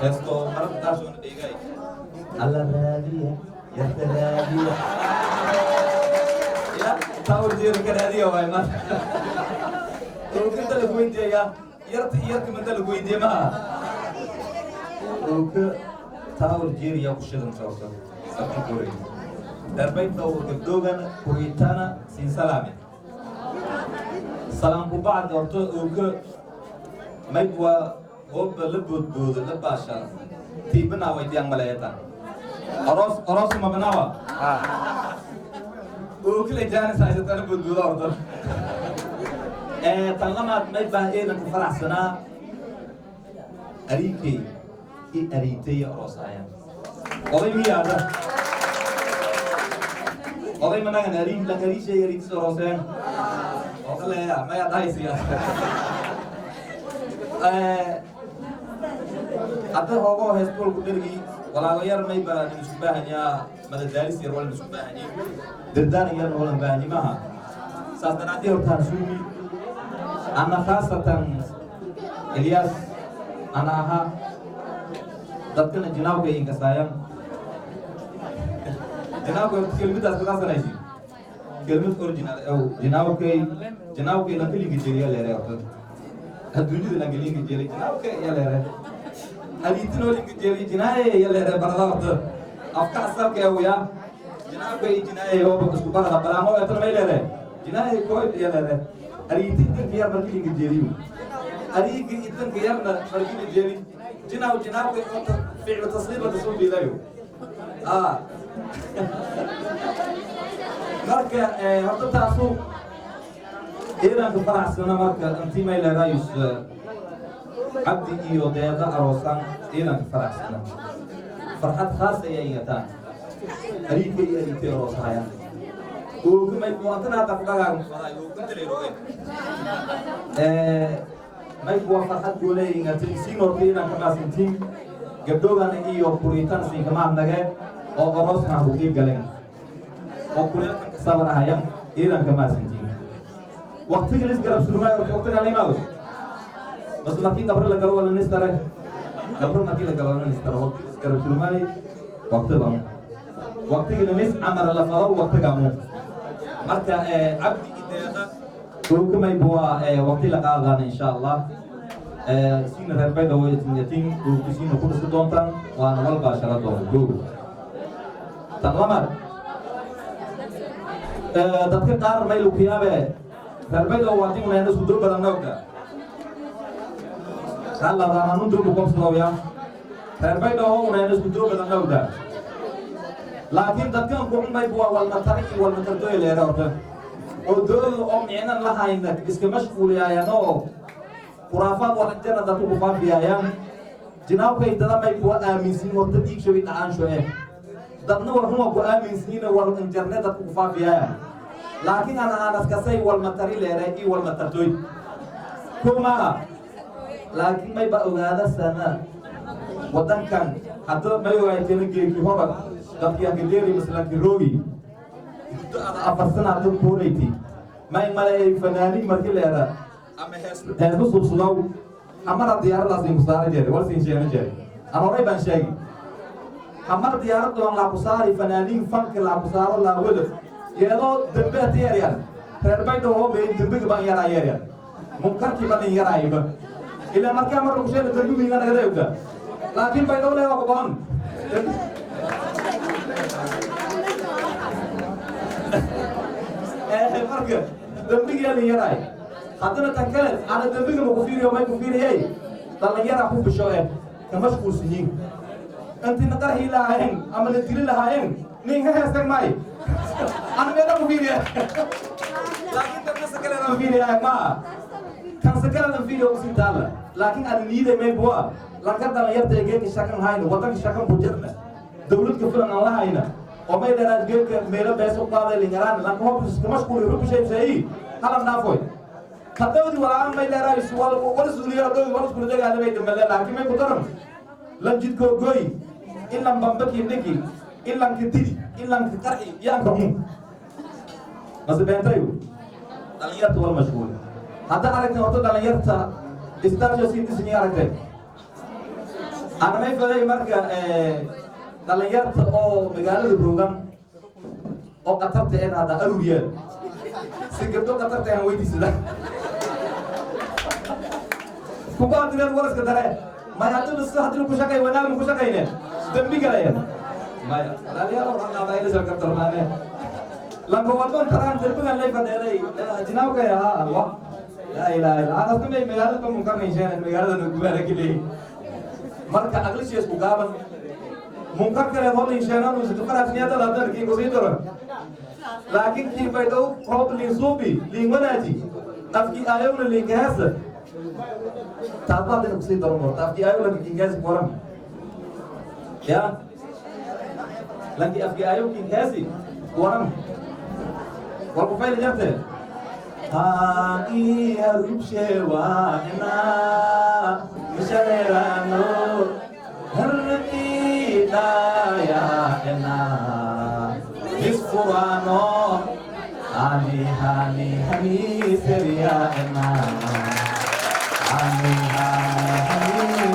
esto marka taas oo dhigay alla raadiya ya raadiya ya taawul jeer ka raadiya way ma oo kinta la goyntiya yarta manta la goyntiya ma oo ka taawul jeer ya ku shidan sawta sabti kore darbay taw gabdogan kuritana sin salame salam ku bacd orto oo ka maydwa hoob la boodboodo la baasha tiibana way diyan malayata aroos ma banawa oo kale jaan saaysan boodboodo ordo talamaad may baaheena ku faraxsana arikay aritay aroosaya oday miyaada oday managa arin la garishay arit aroosaya oo kale ma ya daisiya hadda hoogo heestool ku dhergi walaalayaal may baa isku baahanya madadaalis yar wala isku baahanya dardaan yar wala baahanya maha saas daraadii hortaan suugi ana khaasatan Ilyas ana aha dadkana jinaawga inga saayam jinaawga kelmadaas ka sanaysi kelmad original oo jinaawga la kaliya jeeriya leeyahay horta adduunyada la kaliya jeeriya jinaawga ya leeyahay haditino linga jeeriya jinaaye ya leeyahay barada afka asabka ya jinaawga jinaaye oo isku barada balaamo ay tan may leeyahay jinaaye ko ya leeyahay haditinka kiyar markii linga jeeriyo hadiga idan kiyarna markii jeeriyo jinaawga ficil tasriiba tasoo bilayo marka horta taasu إيران كفرح سنة مركز أنتي ما إلى رئيس عبد إيو دياغا أروسان إيران كفرح سنة فرحات خاصة يا إيتان أريكي أروسايا وكما يكون أنتنا تفقاها وكنت لي روين ما يكون فرحات جولي إنتي سينور إيران كما سنتين قبدوغان إيو كوريتان سين كما نغي أو أروسنا هوكيب غالين أو كوريتان كسابنا هايام إيران كما سنتين وقت جلس قرب سلوماي وقت على ما بس بس ما كين قبر لقوا ولا نستره قبر ما كين لقوا ولا نستره وقت قرب سلوماي وقت بام وقت جلس عمل الله فرو وقت قامو مرتا عبد إدارة وكما يبوا وقت لقاء إن شاء الله سين ربنا دوّي تنيتين وكسين وكل سدونتان وأنا والله شرط دوّي تمام تذكر قار ما يلوكيها به Berbeda waktu mulai ada sudut barang nauka. Kalau orang anu dulu bukan Sulawesi, berbeda mulai ada sudut barang nauka. Lakin datang bukan baik buat wal matari wal matar itu lera orang. Odol omnyenan lah hanya, iskamas kuliah ya no. Kurafat orang jangan datang bukan biaya. Jenau ke dalam baik buat amin sini waktu dik syawi taan syawi. Dan no orang buat amin sini wal internet datang bukan biaya. لكن أنا كسي والمطري لرأي والمطرتوي كما لكن ما يبقى هذا السنة وطن كان حتى ما يبقى يتنقل في هذا قبل يقدر مثلا كروي أفسنا هذا كوريتي ما يملأ فنانين مركي لرا أما هسه صلاو أما الديار لازم مصاري جري ولا سينجي جري أنا رأي بنشاي أما الديار تلون لابوساري فنانين فنك لابوسارو لا ولد يلو دبّة تياريان، تربيته هو بين دبّة بان يرايان، ممكن كمان يرايب، إلا ما كان مرة مشان ترجمة من هذا يبغى، لكن بينه ولا هو كمان، مرة دبّة يعني يراي، خاطر تكلم أنا دبّة مكفير يوم ما يكفير هاي، طلع يرا هو بشوية، كمشغول سنين، أنت نقدر هلا هين، أما نتكلم هين، مين هي استماعي. أنا بيدا مفيدة، لكن كم سكرنا مفيدة يا ما، كم سكرنا مفيدة وسيم دالا، لكن أنا نيجي من بوا، لكن دالا يرتجع كشكل هاي، وطن كشكل بوجرنا، دولة كفرنا الله هاينا، وما يدرنا جيل كميرا بس وقاعد لينجران، لكن هو بس كماش كل يوم بيشيء سيء، هلا نافوي، حتى ودي ولا ما يدرنا يسوال ولا سوريا دوي ولا سوريا جاي هذا بيت ملا، لكن ما يقدرن، لنجد كوي، إلا بامبك يدكي. ilang ketiri, ilang ketari, yang kamu masih bentayu. Dalam yar tual mashgul. Hatta araknya waktu dalam yar ta istarja sini sini araknya. أنا ما يفعل مركا دلنيارت أو مقالة البروغرام أو قطرت أنا هذا أرويال سكبتو قطرت أنا ويدي سلا كوكا تريد ورس كتره ما يعطون الصحة تلو كشكاي ونام كشكاي نه دمبي كلايا ما يا لا يا orang kata ini serkat termane langkauan terang terpengal lagi pada ini jenau kaya Allah la ilaha illa anas tu megala tu mungkin niscaya megala tu gue lagi ni mereka aglis ya sebukaban mungkin kaya orang niscaya nu itu kan aslinya tu latar kini kau itu orang lagi kita itu problem subi lingkungan aja tapi ayam ni lingkungan hasa Tapa ada kusi dorong, tapi ayo lagi tinggal seorang, ya, lagi ayo tinggal sih orang, kalau file jatuh, Aki harus sewa enak, misalnya ngerti daya enak, iskurano, hani seria enak. Amin, amin,